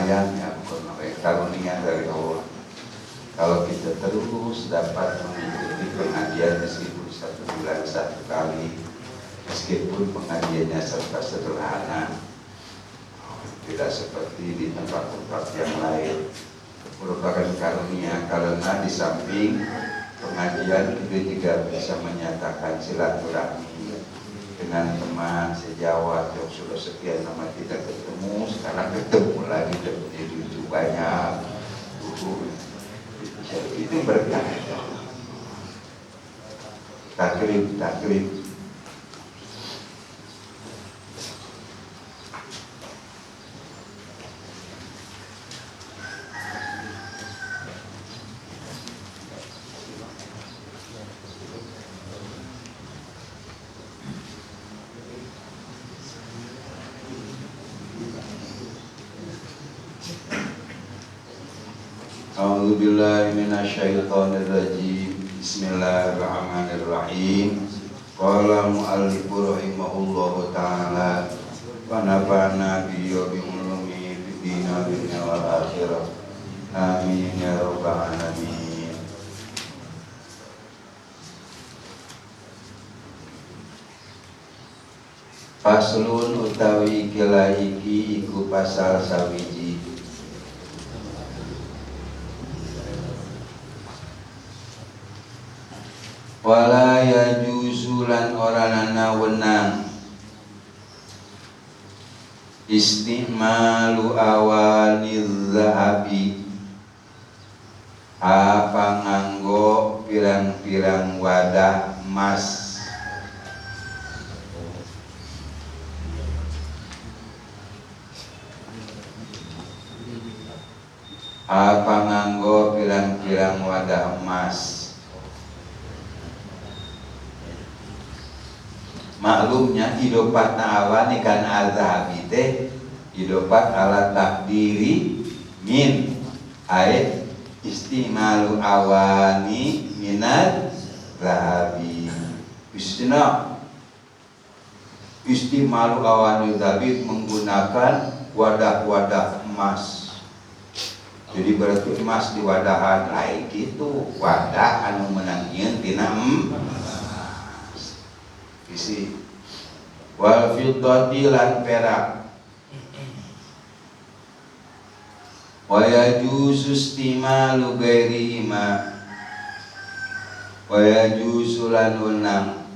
lumayan ya, bukan karunia dari Allah. Kalau kita terus dapat mengikuti pengajian meskipun 1 bulan 1 kali, meskipun pengajiannya serba sederhana, tidak seperti di tempat-tempat yang lain, merupakan karunia. Karena di samping pengajian kita juga bisa menyatakan silaturahmi dengan teman sejawat yang sudah sekian lama tidak ketemu, sekarang ketemu lagi dan menjadi banyak. Itu berkah. Takrib. A'udzubillahi minasyaitonirrajim. Bismillahirrahmanirrahim. Qala mu'allifu rahimahullahu ta'ala wa nafa'na bihi wa bi ulumi fid dunya wal akhirah. Amin ya rabbal alamin. Faslun utawi kila iki iku pasal sawiji. Wala yajuzu lan oranana wenang istimalu awani zahabi apa nganggo pirang-pirang wadah emas apa nganggo pirang-pirang wadah emas. Maklumnya idopat awan ikan azhabi teh idopat ala takdiri min ayat istimalu awani minat zahabi. Istimalu awani zahabi menggunakan wadah-wadah emas. Jadi berarti emas di wadahan lain gitu, wadah anu menangieun tina isi wal fiddati lan perak. Wa yajuzu istimalu ghairihima wa yajuzu lan unang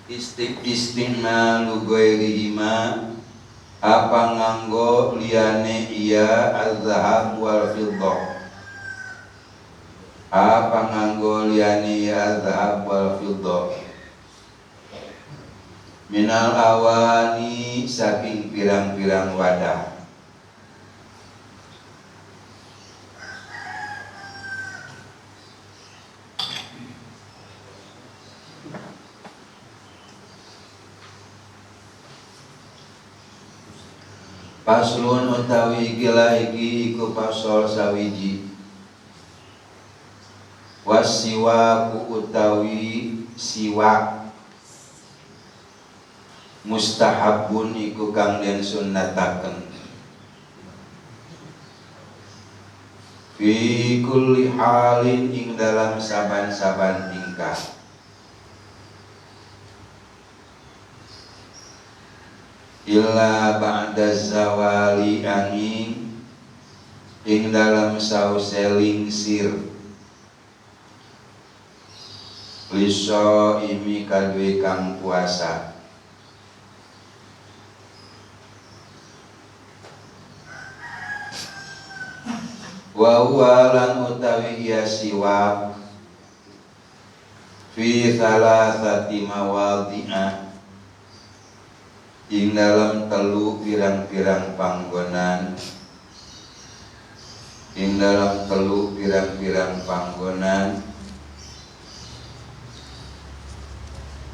istimalu ghairihima apa nganggo liyane iya az-zahab wal fiddah. Apa nganggo liyani azhab wal fiddah minal awani saking pirang-pirang wadah. Paslun utawi gila iki iku pasol sawiji. Wasiwaku utawi siwak mustahabun iku kang den sunnataken fi kulli halin ing dalam saban-saban tingkah. Illa ba'da zawali angin ing dalam sauseling sir liso imi kadwe kang puasa. Wa huwa lan utawi ya siwak fi thalathati mawadhi'a ing dalam telu pirang-pirang panggonan. Ing dalam telu pirang-pirang panggonan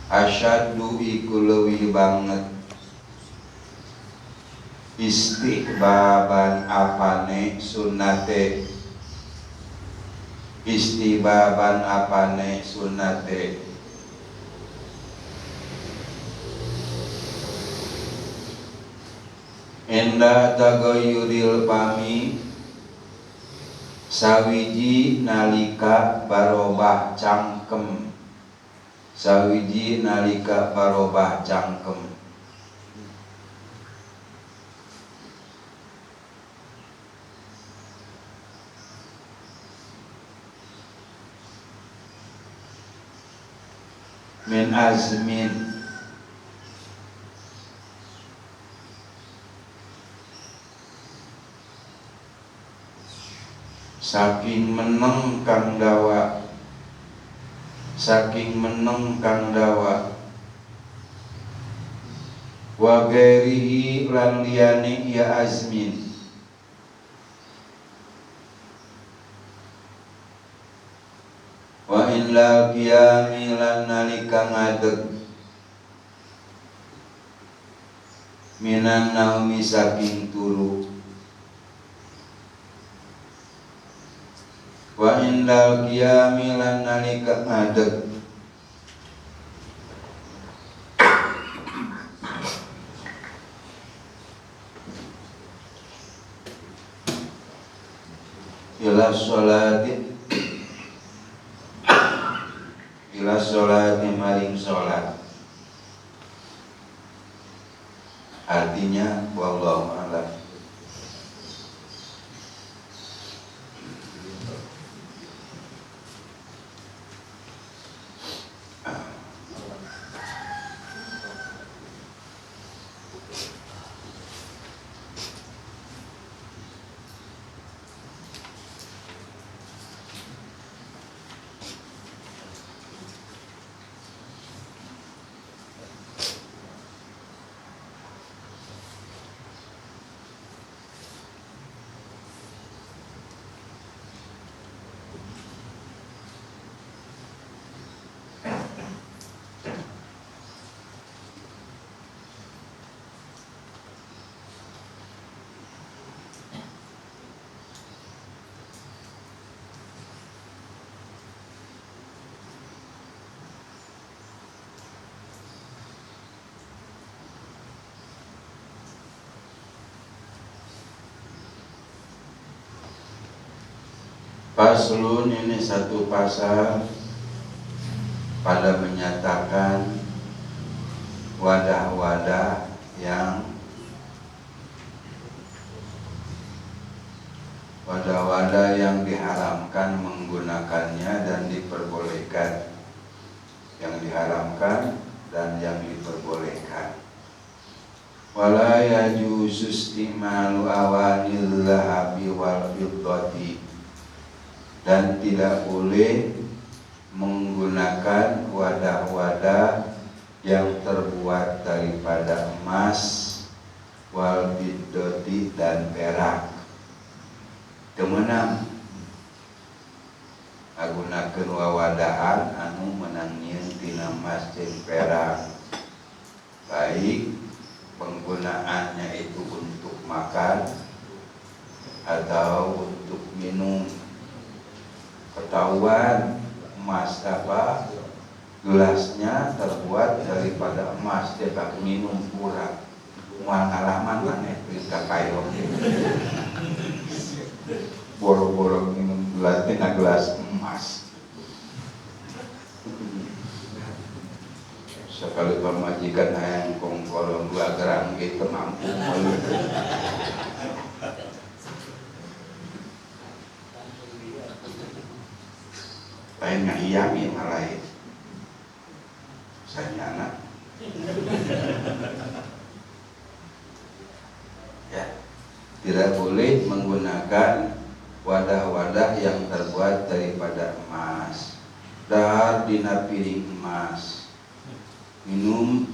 asyaddu iku leuwih banget istihbaban apane sunnate. Istihbaban apane sunnate Enda tagayuril pami sawiji nalika barobah cangkem, sawiji nalika barobah cangkem. Min azmin saking meneng kang dawa, saking meneng kang dawa, wa gairihi lan liyane ya azmin, wa in la qiyami lan nalika ngadeg, minan naumi saking turu, wa indal qiyami lan nalika ngadeg, ila sholati maring sholat. Artinya wallahu a'lam. Faslun, ini satu pasal pada menyatakan wadah-wadah yang diharamkan menggunakannya dan diperbolehkan, yang diharamkan dan yang diperbolehkan. Wala yajuzu istimalu awanil lahabi wal fiddati, dan tidak boleh menggunakan wadah-wadah yang terbuat daripada emas, wal fiddati dan perak. Kemenang agunakeun wawadahan anu menangieun tina emas jeung perak, baik penggunaannya itu untuk makan atau untuk minum. Ketahuan emas apa, gelasnya terbuat daripada emas, dia pakai minum kurang, mual ngalaman maneh berita kayo boro-boro minum gelas emas. Sekali pemajikan hayang kongkolong 2 gram gitu mampu lain ngahiyami malah saya anak ya, tidak boleh menggunakan wadah-wadah yang terbuat daripada emas, dahar dina piring emas, minum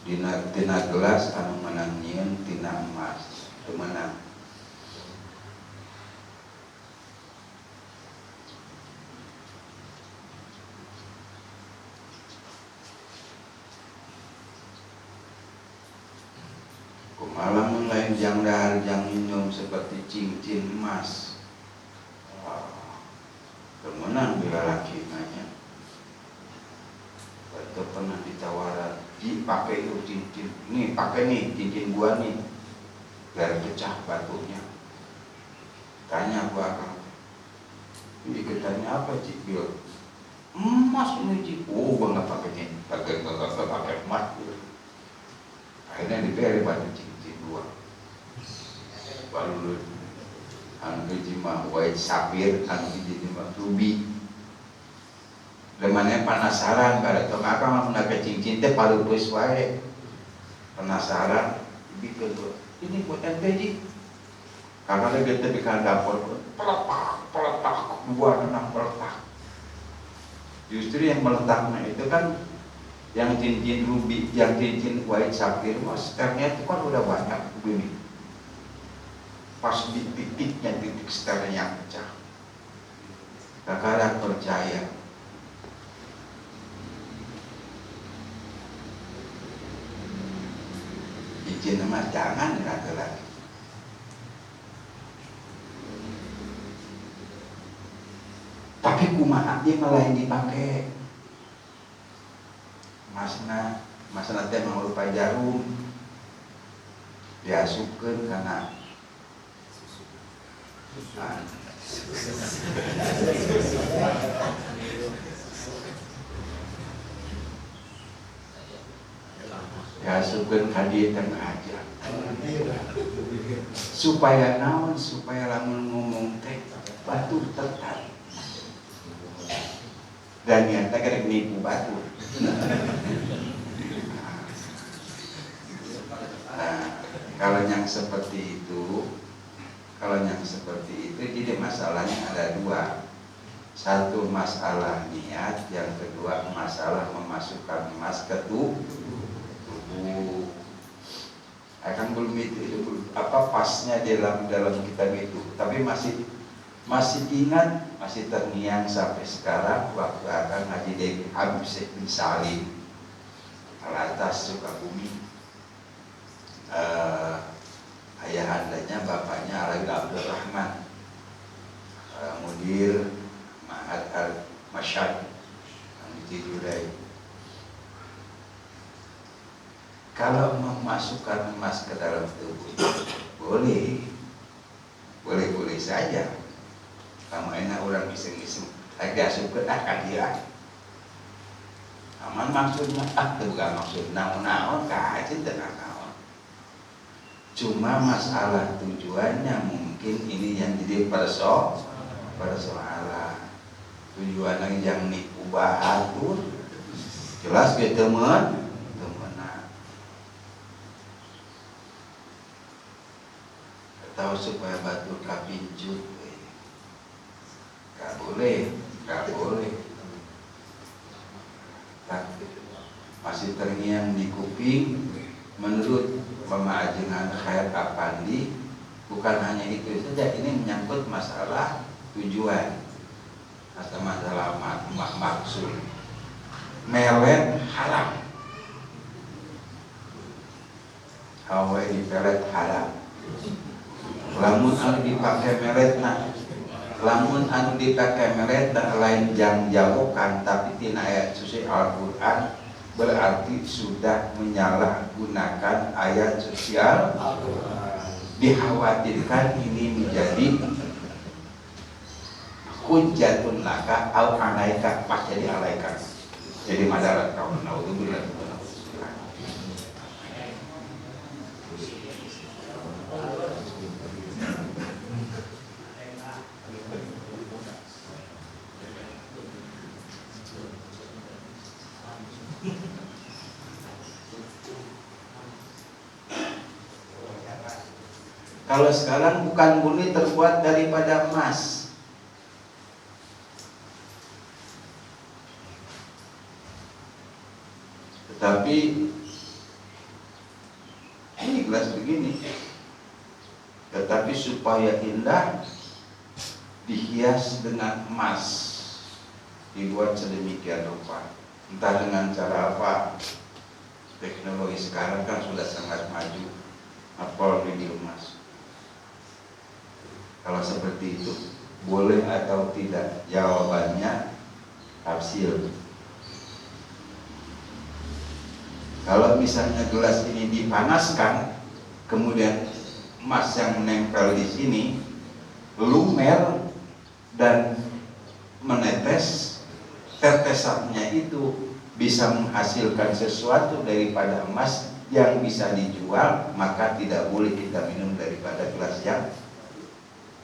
tina gelas anu menangieun tina emas, temenang. Kumaha lain jang dahar jang minum seperti cincin emas. Temenang bila laki nanya, itu pernah ditawaran, pakai itu cincin, nih pakai nih cincin gua nih, biar pecah batunya. Tanya aku akang, ini katanya apa Cik Bil? Emas ini Cik. Oh bangga pakai emas. Akhirnya diberi batu cincin dua. Baru anu jima white sapphire, anu jima ruby. Lemane penasaran kada tong akang mun ke cincin teh palu geus wae. Penasaran, bikin tuh. Ini buat ente Ji. Karena lagi teh di dapur, peletak, buat enam peletak. Justru yang meletaknya itu kan yang cincin ruby, yang cincin white sapphire, sternya itu kan udah banyak begini. Pas di titiknya, titik sternya yang pecah. Kakak percaya. Cincin emas jangan rata lagi. Tapi kumaha dia malah yang dipakai. Masna teh mangrupa jarum diasupkeun kana diasupkeun ka dieu teh aja. Supaya naon? Supaya lamun ngomong teh batur tertarik. Dan niatnya kena nipu batu. Nah, kalau yang seperti itu, jadi masalahnya ada dua. Satu masalah niat, yang kedua masalah memasukkan emas ke tubuh. Akan belum itu apa pasnya dalam kitab itu, tapi masih ingat, masih terngiang sampai sekarang waktu akan ngaji dari Habib Syekh bin Salim Alatas Sukabumi. Ayahandanya bapaknya Alawi Abdul Rahman, mudir Ma'had al-Masyad di Jurai. Kalau memasukkan emas ke dalam tubuh boleh saja. Kamu enak orang iseng-iseng lagi asupkeun kadia. Aman maksudnya teu bukan maksud naon-naon kajen teu naon. Cuma masalah tujuannya mungkin ini yang jadi persoalan. Tujuannya yang nipu bahatur. Jelas ge teman. Tahu supaya batur kapincut. Gak boleh. Masih terngiang di kuping. Menurut pemajengan Khair Apandi, bukan hanya itu saja, ini menyangkut masalah tujuan, masalah maksud. Melet haram, hawa dipelet haram. Lamun anu dipakai melet lain jang jauhkan, tapi tina ayat suci Al-Quran berarti sudah menyalahgunakan ayat sosial. Dikhawatirkan ini menjadi hujjatun laka au alaika, pas jadi alaika, jadi madarat kau. Naudzubillah. Kalau sekarang bukan murni terbuat daripada emas, tetapi ini gelas begini, tetapi supaya indah dihias dengan emas, dibuat sedemikian rupa. Entah dengan cara apa. Teknologi sekarang kan sudah sangat maju, apalagi di emas. Kalau seperti itu boleh atau tidak? Jawabannya tafsir. Kalau misalnya gelas ini dipanaskan, kemudian emas yang menempel di sini lumer dan menetes, tetesannya itu bisa menghasilkan sesuatu daripada emas yang bisa dijual, maka tidak boleh kita minum daripada gelas yang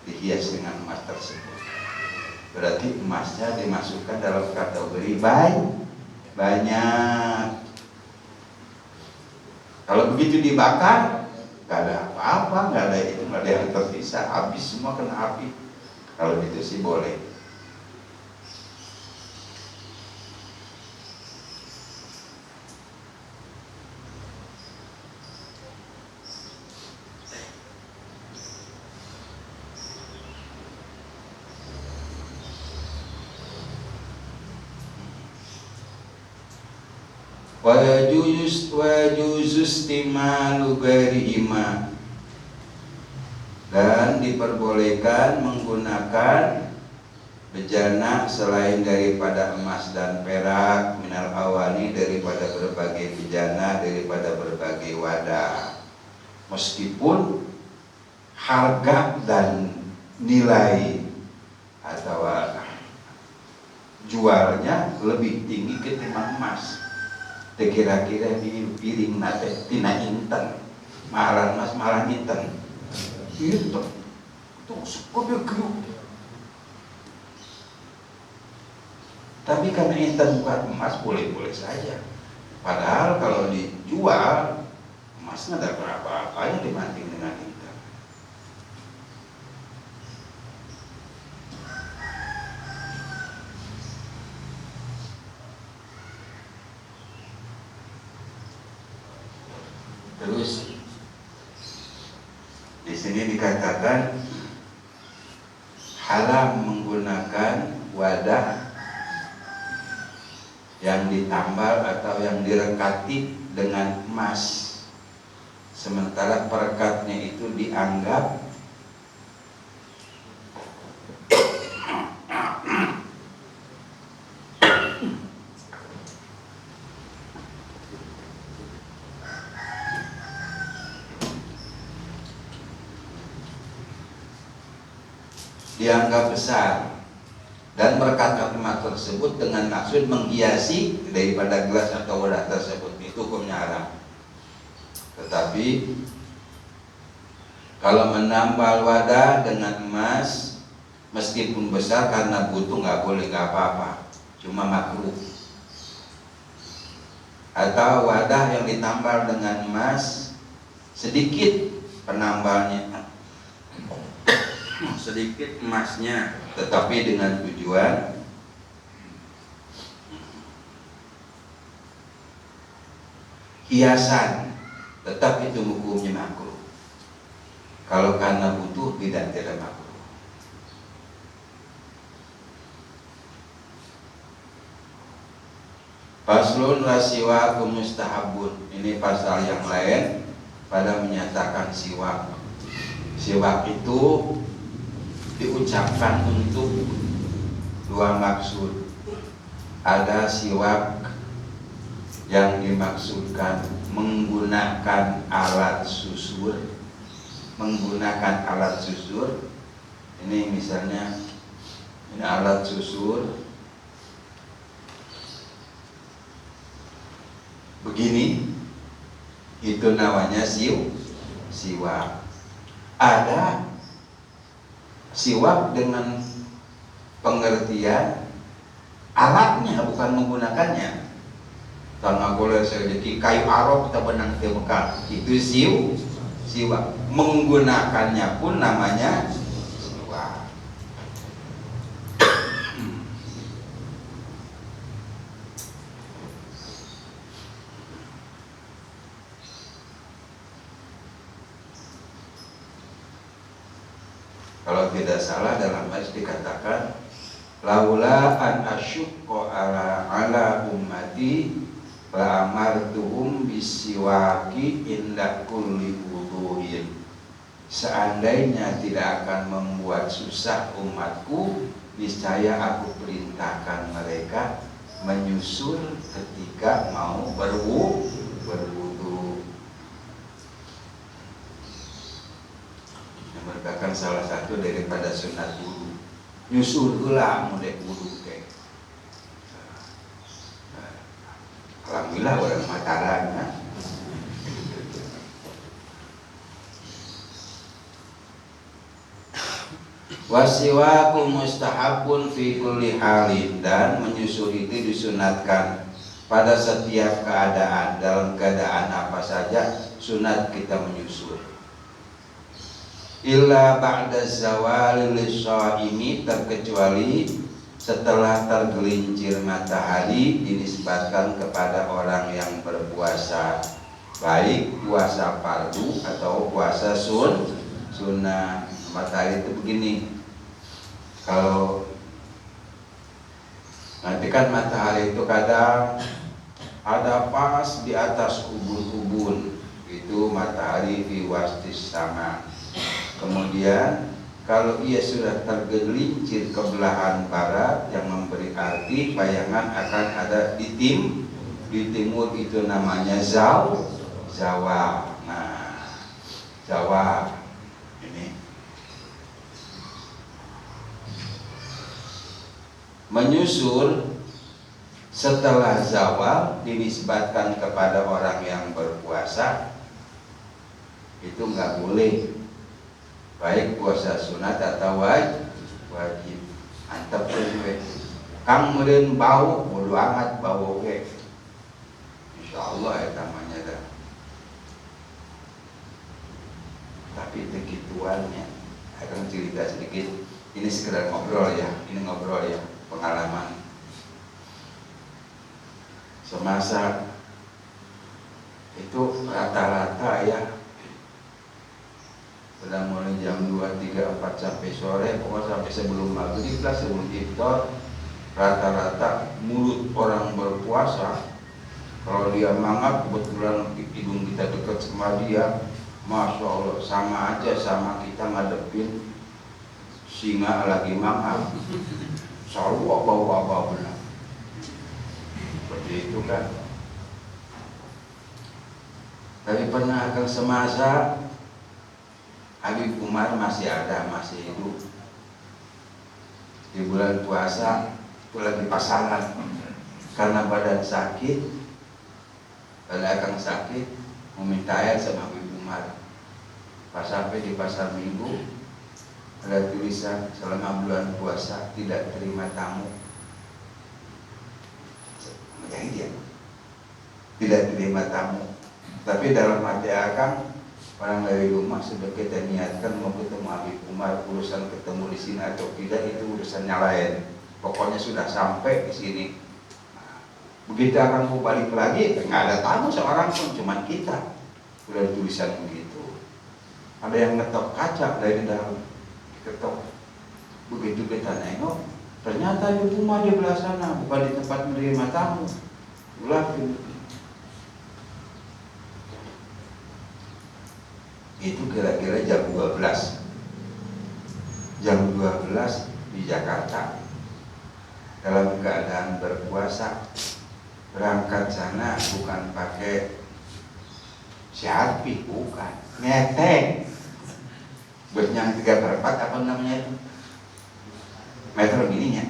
dihias dengan emas tersebut. Berarti emasnya dimasukkan dalam kategori banyak. Kalau begitu dibakar, nggak ada apa-apa, nggak ada yang tersisa, habis semua kena api. Kalau gitu sih boleh. Wajuzus timalu ghairi ima, dan diperbolehkan menggunakan bejana selain daripada emas dan perak, minal awani, daripada berbagai bejana, daripada berbagai wadah, meskipun harga dan nilai atau jualnya lebih tinggi ketimbang emas. Kira-kira di piring nate tina inten, mahalan mas mahalan inten, itu tuh kode grup. Tapi karena inten bukan emas, boleh-boleh saja. Padahal kalau dijual emas nggak ada berapa-apanya dibanding dengan inten. Terus di sini dikatakan haram menggunakan wadah yang ditambal atau yang direkati dengan emas, sementara perekatnya itu dianggap besar, dan merekatkan emas tersebut dengan maksud menghiasi daripada gelas atau wadah tersebut, itu hukumnya haram. Tetapi kalau menambal wadah dengan emas meskipun besar karena butuh nggak boleh, nggak apa-apa, cuma makruh. Atau wadah yang ditambal dengan emas sedikit penambalnya, sedikit emasnya, tetapi dengan tujuan hiasan, tetap itu hukumnya makruh. Kalau karena butuh tidak makruh. Faslun rasiwa mustahabun, ini pasal yang lain pada menyatakan siwak. Siwak itu diucapkan untuk dua maksud. Ada siwak yang dimaksudkan menggunakan alat susur, ini misalnya ini alat susur begini, itu namanya siwak. Ada siwak dengan pengertian alatnya, bukan menggunakannya. Karena boleh sedikit kayu arok kita benang ke Mekah, itu siwak. Menggunakannya pun namanya siwak. Kalau tidak salah dalam hadis dikatakan laula an asyqa ala ummati la amartuhum bisiwaki inda kulli wudu'in. Seandainya tidak akan membuat susah umatku, niscaya aku perintahkan mereka menyusul ketika mau berwudu. satu daripada sunat wudu. Nyusul heula mun dek wudu teh. Alhamdulillah orang Mataram ya. Wasiwaku mustahabun fi kulli halin, dan menyusul itu disunatkan pada setiap keadaan. Dalam keadaan apa saja sunat kita menyusul. Illa ba'da zawali lishaimi, terkecuali setelah tergelincir matahari, dinisbatkan kepada orang yang berpuasa, baik puasa fardu atau puasa sunnah. Matahari itu begini, kalau nanti kan matahari itu kadang ada pas di atas ubun-ubun, itu matahari fi wastis sama. Kemudian kalau ia sudah tergelincir ke belahan barat, yang memberi arti bayangan akan ada di timur, itu namanya zawal. Nah, zawal ini menyusul setelah zawal dinisbatkan kepada orang yang berpuasa, itu nggak boleh, baik puasa sunat atau wajib. Antep we kang meureun bau bodo amat bau ge, insyaallah eta namanya dah. Tapi begituannya akan cerita sedikit, ini sekedar ngobrol ya, pengalaman. Semasa itu rata-rata ya, sudah mulai jam 2, 3, 4 sampai sore, pokoknya sampai sebelum maghrib lah, sebelum iftar, rata-rata mulut orang berpuasa, kalau dia mangap, kebetulan hidung kita dekat sama dia, Masya Allah, sama aja sama kita ngadepin singa lagi mangap. Selalu apa-apa benar. Seperti itu kan. Tapi pernah akan semasa Habib Umar masih hidup. Di bulan puasa itu lagi pasangan, karena badan sakit, akan sakit, meminta air sama Habib Umar. Pas sampai di pasar Minggu, ada tulisan selama bulan puasa tidak terima tamu. Jadi dia tidak terima tamu. Tapi dalam hati akang, orang dari rumah sudah kita niatkan mau ketemu Habib Umar, urusan ketemu di sini atau tidak itu urusannya lain. Pokoknya sudah sampai di sini. Nah, begitu akan mau balik lagi, nggak ada tamu seorang pun, cuma kita. Udah tulisan begitu. Ada yang ngetok kaca dari dalam, diketok. Begitu kita nengok, ternyata Habib Umar di belah sana, bukan di tempat menerima tamu. Ulafin. Itu kira-kira jam 12 di Jakarta, dalam keadaan berpuasa. Berangkat sana bukan pakai syarpi, bukan, ngeteng bernyang 3/4 apa namanya itu, meter gininya,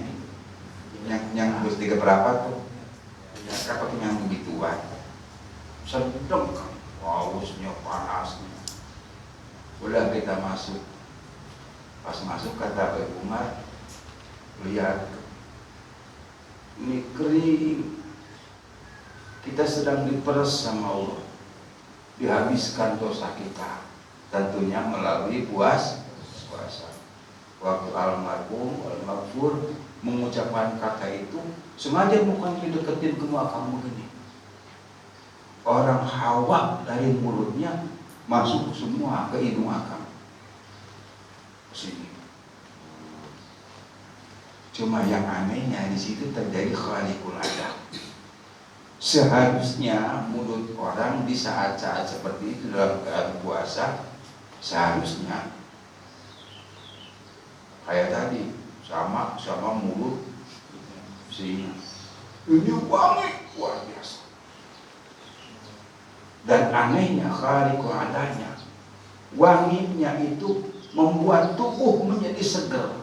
yang bus 3/4 tuh, apa tuh yang begituan, sedang hausnya, panasnya. Udah kita masuk. Pas masuk kata Habib Umar, lihat ini kering, kita sedang diperes sama Allah, dihabiskan dosa kita, tentunya melalui puasa. Waktu almarhum al-maghfur mengucapkan kata itu, sengaja bukan dideketin ke makam begini, orang hawa dari mulutnya masuk semua ke hidung akang sini. Cuma yang anehnya di situ terjadi khaliqul adab. Seharusnya mulut orang di saat-saat seperti itu dalam keadaan puasa, seharusnya kayak tadi, sama mulut sini. Ini wangi luar biasa. Dan anehnya khaliqul adanya, wanginya itu membuat tubuh menjadi segar.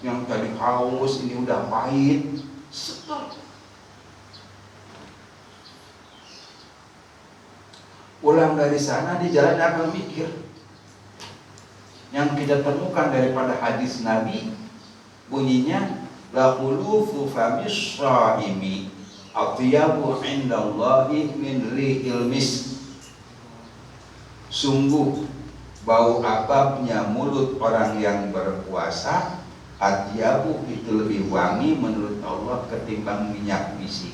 Yang tadi haus ini udah pahit, segar. Pulang dari sana di jalan akan mikir. Yang kita temukan daripada hadis Nabi bunyinya la khulufu famis shaimi atyabu indallahi min rihil misk. Sungguh bau ababnya mulut orang yang berpuasa, atyabu itu lebih wangi menurut Allah ketimbang minyak misik.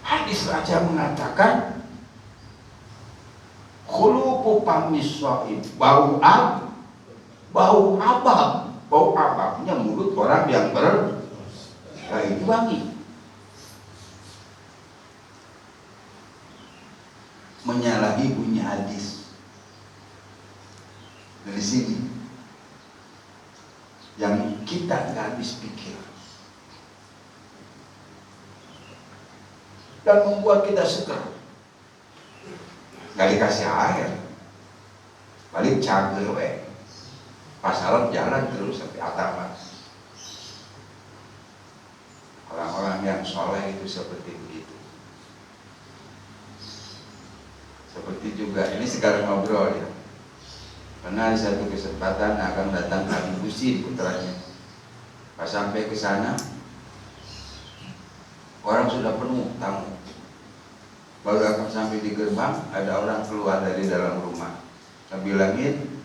Hadis raja mengatakan khuluqu famis shaim, bau ababnya mulut orang yang itu wangi. Menyalahi bunyi hadis dari sini yang kita nggak habis pikir dan membuat kita seger. Nggak dikasih air, balik cager we, pasaran jalan terus sampai atapan. Orang-orang yang soleh itu seperti begitu. Seperti juga ini sekarang ngobrol ya, karena di satu kesempatan akan datang Habib Husin putranya. Pas sampai ke sana, orang sudah penuh tamu. Baru akan sampai di gerbang, ada orang keluar dari dalam rumah. Saya bilangin,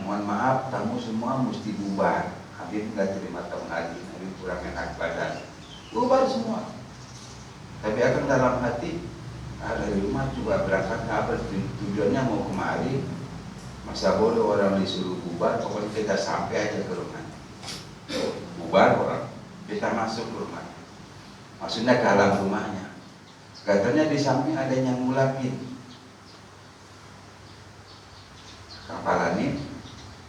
mohon maaf, tamu semua mesti bubar. Habib nggak terima tamu lagi, Habib kurang enak badan. Bubar semua. Tapi akan dalam hati, dari rumah juga berangkat kabar tujuannya mau kemari, masa boleh orang disuruh bubar, pokoknya kita sampai aja ke rumah. Bubar orang, kita masuk ke rumah, maksudnya ke dalam rumahnya. Katanya di samping ada yang mulakin, kapalanin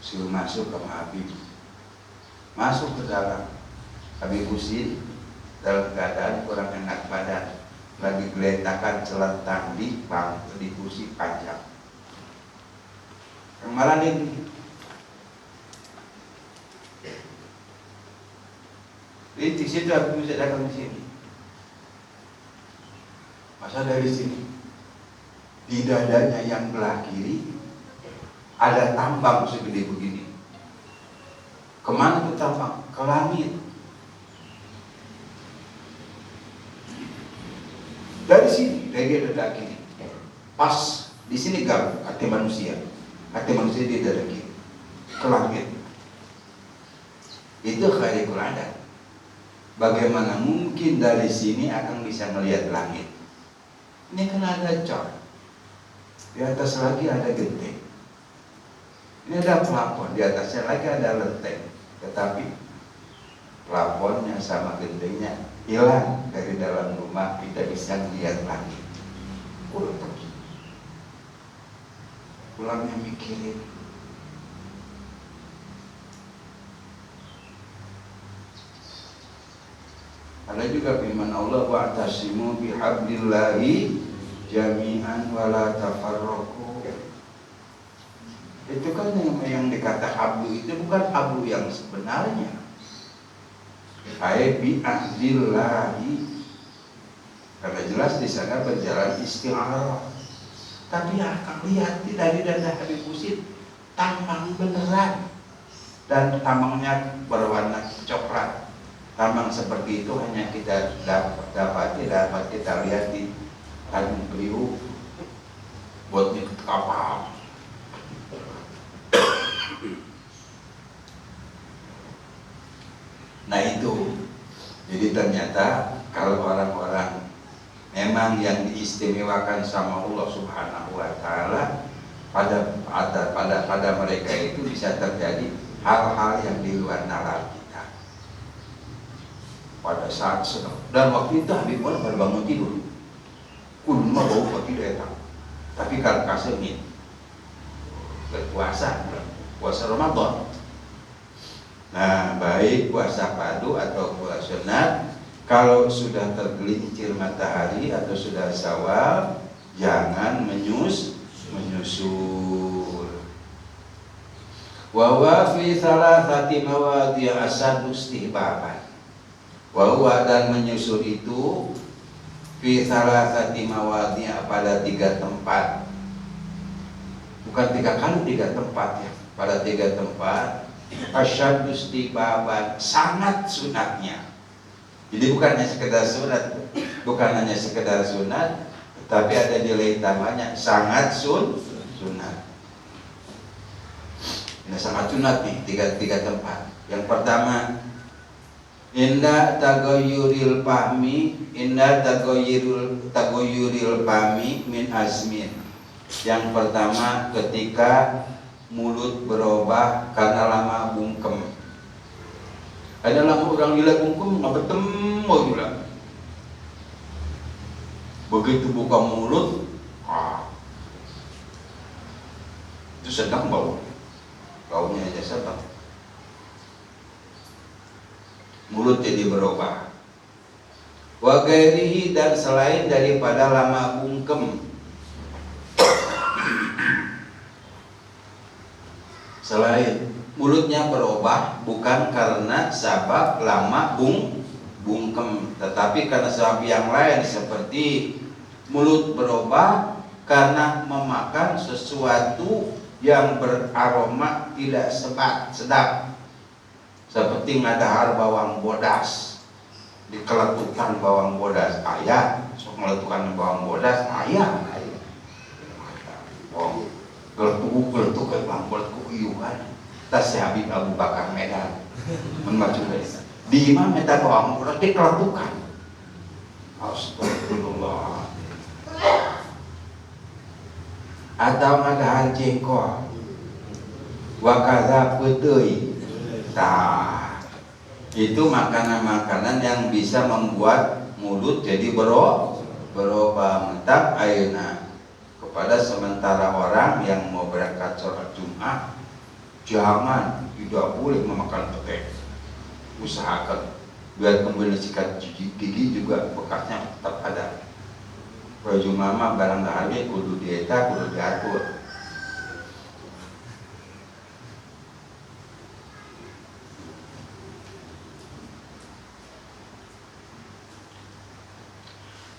suruh masuk ke Habib, masuk ke dalam. Habib Husin dalam keadaan kurang enak badan, lagi geletakan celentang di bangku di kursi panjang. Kemarin ini di situ aku bisa datang di sini. Masa dari sini di dadanya yang belah kiri ada tambang segede begini. Kemana tuh tambang? Ke langit. Dari sini, dari dada kiri. Pas di sini gak hati manusia. Hati manusia di dada kiri. Ke langit. Itu khairul adat. Bagaimana mungkin dari sini akan bisa melihat langit? Ini kan ada cor. Di atas lagi ada genteng. Ini ada plafon, di atasnya lagi ada lenteng. Tetapi plafonnya sama gentengnya hilang dari dalam rumah, tidak bisa melihat langit. Udah pergi. Pulangnya mikirin. Ada juga firman Allah, wa'tasimu bihablillahi jami'an wa la tafarraqu. Itu kan yang dikata hablu itu bukan hablu yang sebenarnya. Ai bi'ahdillahi. Karena jelas di sana berjalan isti'arah. Tapi akan lihat dari dada Habib Husin tambang beneran, dan tambangnya berwarna coklat. Tambang seperti itu hanya kita dapat kita lihat di Tanjung Priuk, buatnya kapal. Nah itu, jadi ternyata kalau orang-orang memang yang diistimewakan sama Allah Subhanahu Wa Taala, pada mereka itu bisa terjadi hal-hal yang di luar nalar kita. Pada saat sedang, dan waktu itu Habib Umar baru bangun tidur, kun mah bau pagi datang. Tapi kalau kasih berpuasa Ramadan. Nah, baik puasa padu atau puasa sunat, kalau sudah tergelincir matahari atau sudah Syawal, jangan menyusul. Wa huwa fi thalathati mawadhi' asadu istihbaban. Wa huwa dan menyusul itu fi thalathati mawadhi' pada 3 tempat. Bukan 3 kali 3 tempat ya, pada 3 tempat asyaddu istihbaban, sangat sunatnya. Jadi bukan hanya sekedar sunat, tetapi ada nilai tambahnya, sangat sunat. Ini sangat sunat nih, 3 tempat. Yang pertama, inda tagoyuril pahmi min azmin. Yang pertama, ketika mulut berubah karena lama bungkem. Ada lama orang gila bungkem nggak bertemu gila. Begitu buka mulut, itu sedang baunya aja sedang. Mulut jadi berubah. Wa ghairihi, dan selain daripada lama bungkem. Selain mulutnya berubah bukan karena sebab lama bungkem, tetapi karena sebab yang lain, seperti mulut berubah karena memakan sesuatu yang beraroma tidak sedap, seperti ngadahar bawang bodas, dikeletukan bawang bodas, ayah sok meletukan bawang bodas, ayah geletuk ke bawang bodas ku iuhan tas si Habib Abu Bakar Medan membaca di mana meta bawang bodas dikeletukan. Astagfirullah. Atau ngadahar jengkol wakaza putui. Nah, itu makanan-makanan yang bisa membuat mulut jadi berubah. Mentak ayeuna kepada sementara orang yang mau berangkat sholat Jumat, jangan, tidak boleh memakan petai. Usahakan biar kembali sikat gigi juga bekasnya tetap ada. Baju mama barang hari kudu dieta, kudu diatur.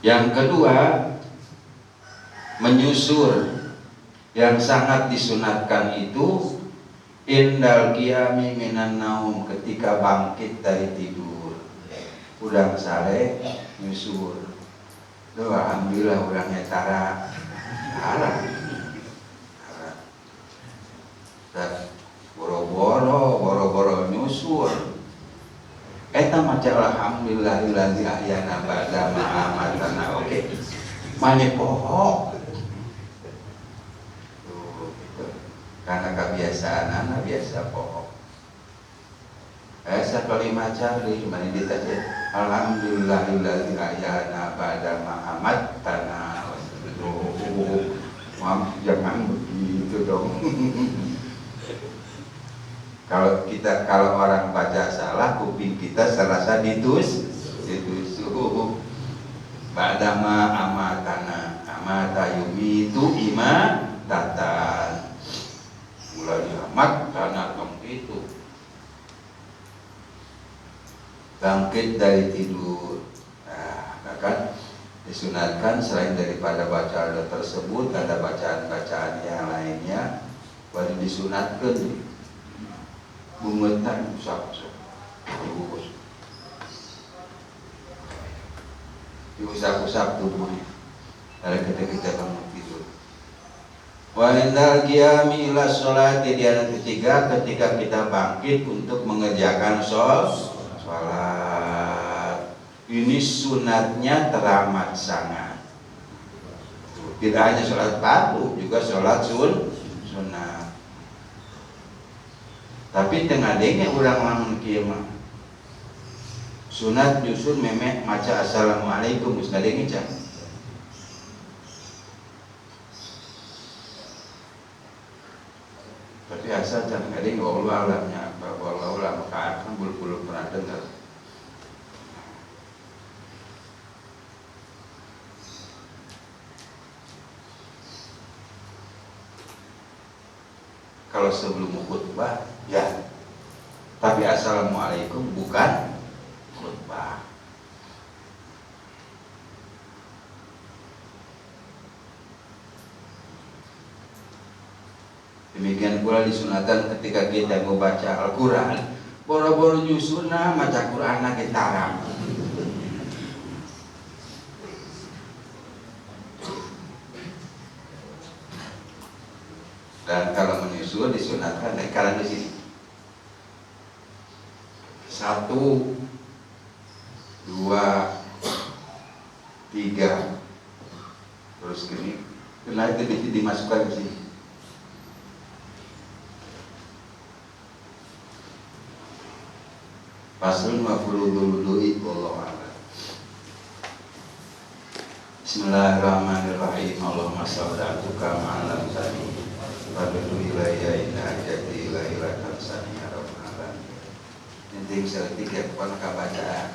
Yang kedua, menyusur. Yang sangat disunatkan itu indal qiyami minan naum, ketika bangkit dari tidur. Udang saleh nyusur. Doa alhamdulillah urangnya tara. Dan boro-boro nyusur. Eta maca alhamdulillahillazi ahyana ba'da ma amatana. Oke. Mane poho. Karena kebiasaan anak biasa poho. Sekali maca di mana ditaja alhamdulillahillazi ahyana ba'da ma amatana. Jangan begitu dong. Kalau orang baca salah, kuping kita serasa ditusuk. Badama amatana, amata yumitu imatatan. Mulai amat karena itu bangkit dari tidur. Nah, kan disunatkan selain daripada bacaan tersebut ada bacaan-bacaan yang lainnya, baru disunatkan bungetan usap-usap diusap-usap tubuhnya dari kita bangun tidur. Wa indal qiyami ila sholati, yang ketiga ketika kita bangkit untuk mengerjakan sholat. Ini sunatnya teramat sangat. Tidak hanya sholat fardu, juga sholat sunnah. Tapi tengah dengnya orang lamun kieu mah sunat nyusun memek maca assalamualaikum geus ngadenge can. Tapi asal can ngadenge wallahu alamnya, wallahu alam kan belum pernah dengar. Kalau sebelum khutbah ya, tapi assalamualaikum bukan khutbah. Demikian pula disunahkan ketika kita membaca Al-Quran, boro-boro nyusunah maca Quran lagi tarang. Dan kalau menyusul disunahkan kalian di sini. 1, 2, 3, terus gini, kena itu dimasukkan ke sini. Faslun wa furudul wudu'i wallahu a'lam. Bismillahirrahmanirrahim. Allahumma shalli ala ma'alam sani wa bidu ilayya inna ajati ila tansani ya rabbal alamin. Nanti bisa tiga pun ka bacanya